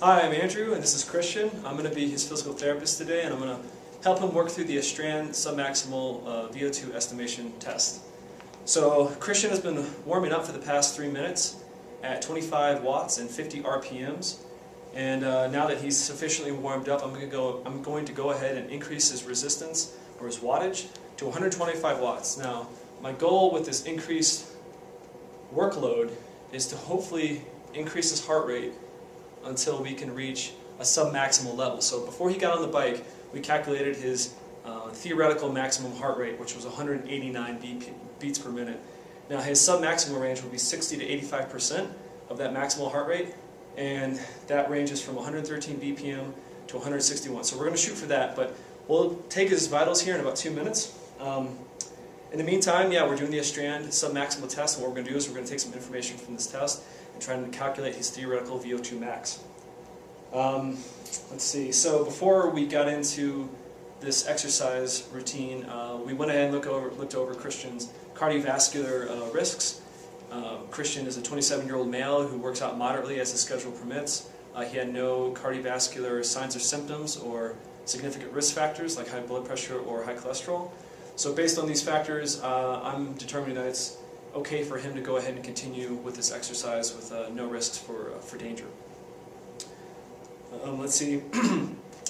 Hi, I'm Andrew, and this is Christian. I'm going to be his physical therapist today, and I'm going to help him work through the Astrand submaximal VO2 estimation test. So Christian has been warming up for the past 3 minutes at 25 watts and 50 RPMs. And now that he's sufficiently warmed up, I'm going to go ahead and increase his resistance, or his wattage, to 125 watts. Now, my goal with this increased workload is to hopefully increase his heart rate until we can reach a sub-maximal level. So before he got on the bike, we calculated his theoretical maximum heart rate, which was 189 beats per minute. Now his sub-maximal range will be 60 to 85% of that maximal heart rate, and that ranges from 113 BPM to 161. So we're going to shoot for that, but we'll take his vitals here in about 2 minutes. In the meantime, yeah, we're doing the Astrand sub-maximal test, and what we're going to do is we're going to take some information from this test and try to calculate his theoretical VO2 max. Let's see, so before we got into this exercise routine, we went ahead and looked over Christian's cardiovascular risks. Christian is a 27-year-old male who works out moderately as his schedule permits. He had no cardiovascular signs or symptoms or significant risk factors like high blood pressure or high cholesterol. So based on these factors, I'm determining that it's okay for him to go ahead and continue with this exercise with no risks for danger. Let's see.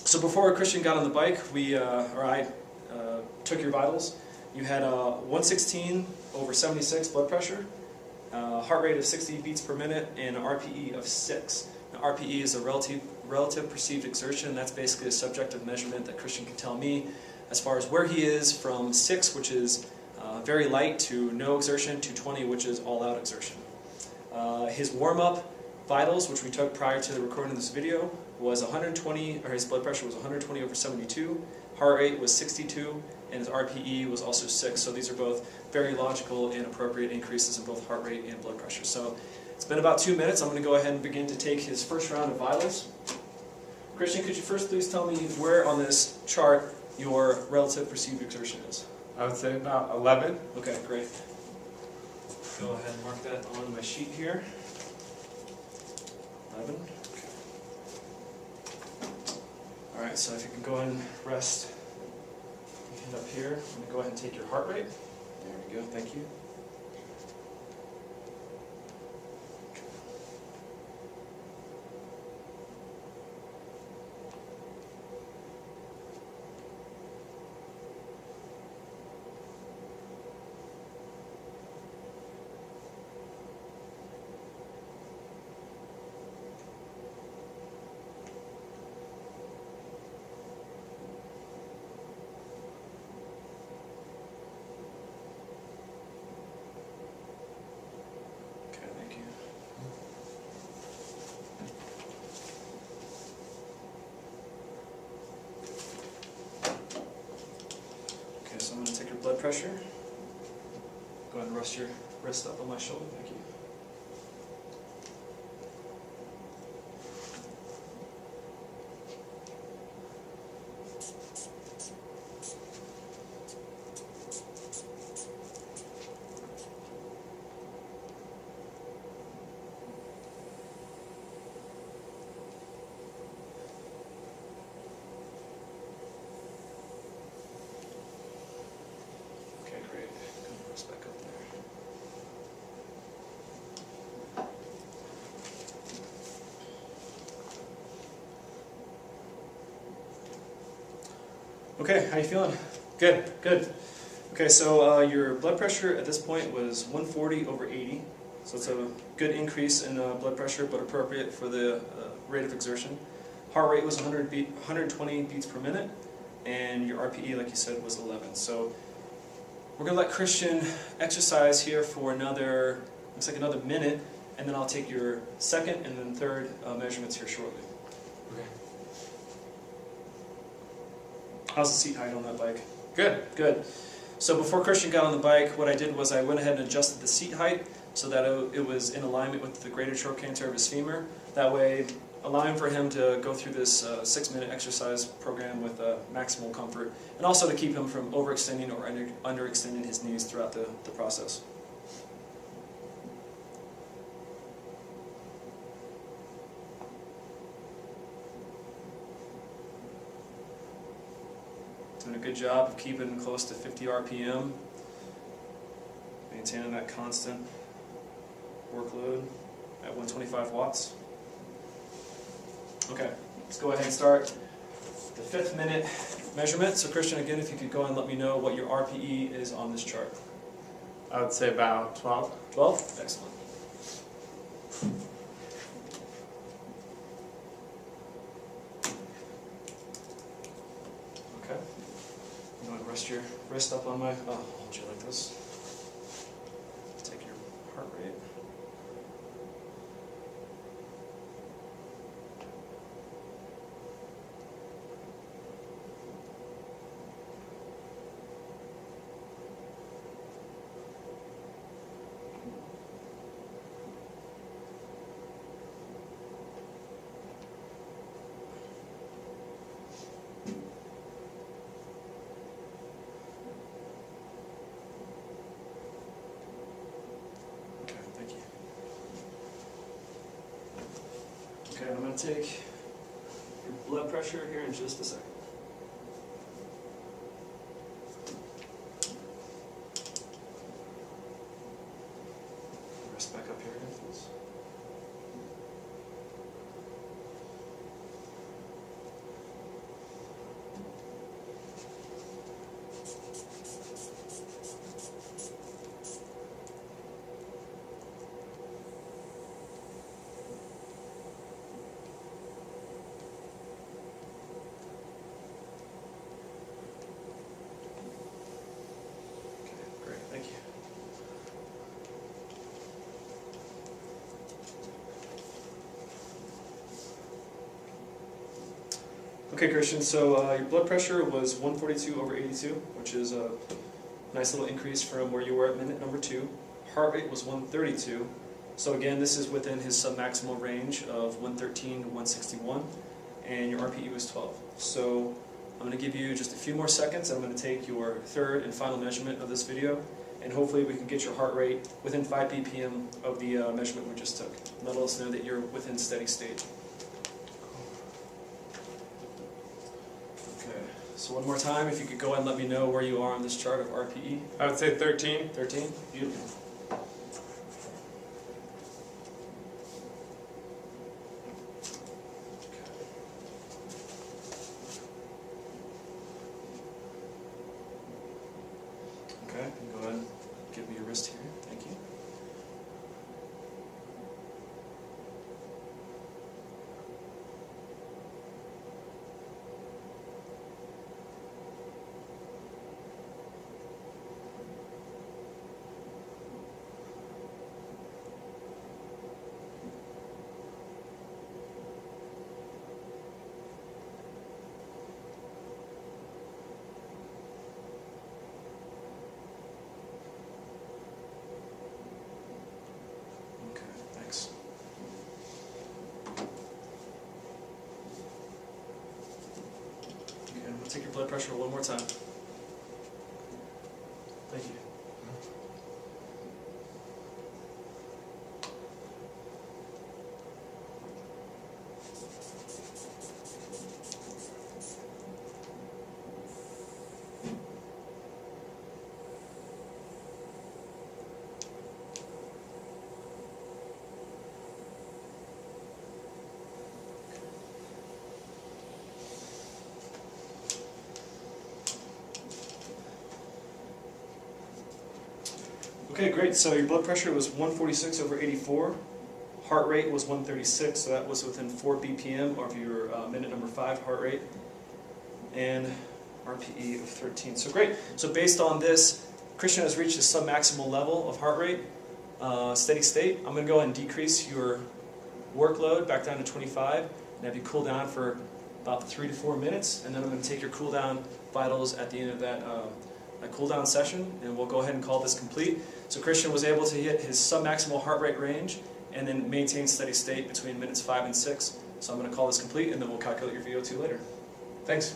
So before Christian got on the bike, I took your vitals. You had 116 over 76 blood pressure, heart rate of 60 beats per minute, and an RPE of 6. Now, RPE is a relative perceived exertion. That's basically a subjective measurement that Christian can tell me as far as where he is from 6, which is very light, to no exertion, to 20, which is all-out exertion. His warm-up vitals, which we took prior to the recording of this video, was 120, or his blood pressure was 120 over 72, heart rate was 62, and his RPE was also 6. So these are both very logical and appropriate increases in both heart rate and blood pressure. So it's been about 2 minutes. I'm going to go ahead and begin to take his first round of vitals. Christian, could you first please tell me where on this chart your relative perceived exertion is? I would say about 11. Okay, great. Go ahead and mark that on my sheet here. 11. Okay. Alright, so if you can go ahead and rest your hand up here, I'm going to go ahead and take your heart rate. There we go, thank you. So I'm going to take your blood pressure. Go ahead and rest your wrist up on my shoulder. Thank you. Back up there. Okay, how you feeling? Good. Good. Okay, so your blood pressure at this point was 140 over 80. So it's a good increase in blood pressure, but appropriate for the rate of exertion. Heart rate was 120 beats per minute, and your RPE, like you said, was 11. So we're going to let Christian exercise here for another, looks like another minute, and then I'll take your second and then third measurements here shortly. Okay. How's the seat height on that bike? Good. Good. So before Christian got on the bike, what I did was I went ahead and adjusted the seat height so that it was in alignment with the greater trochanter of his femur. That way, allowing for him to go through this 6-minute exercise program with maximal comfort, and also to keep him from overextending or underextending his knees throughout the process. Doing a good job of keeping close to 50 RPM, maintaining that constant workload at 125 watts. Okay, let's go ahead and start the 5th minute measurement. So Christian, again, if you could go and let me know what your RPE is on this chart. I would say about 12. 12? Excellent. Okay. You want to rest your wrist up on my, I'll hold you like this. Take your heart rate. Okay, I'm going to take your blood pressure here in just a second. Rest back up here again, please. Thank you. Okay, Christian, so your blood pressure was 142/82, which is a nice little increase from where you were at minute number 2. Heart rate was 132. So again, this is within his submaximal range of 113 to 161, and your RPE was 12. So I'm going to give you just a few more seconds. I'm going to take your 3rd and final measurement of this video, and hopefully we can get your heart rate within 5 BPM of the measurement we just took. And that'll let us know that you're within steady state. Okay, so one more time, if you could go ahead and let me know where you are on this chart of RPE. I would say 13. 13? Beautiful. Okay, you can go ahead and give me your wrist here. Thank you. Thanks. Okay, I'm going to take your blood pressure one more time. Thank you. Okay, great. So your blood pressure was 146/84. Heart rate was 136, so that was within 4 BPM of your minute number 5 heart rate. And RPE of 13. So great. So based on this, Christian has reached his submaximal level of heart rate, steady state. I'm going to go ahead and decrease your workload back down to 25 and have you cool down for about 3 to 4 minutes. And then I'm going to take your cool down vitals at the end of that cool down session, and we'll go ahead and call this complete. So Christian was able to hit his submaximal heart rate range and then maintain steady state between minutes 5 and 6. So I'm going to call this complete, and then we'll calculate your VO2 later. Thanks.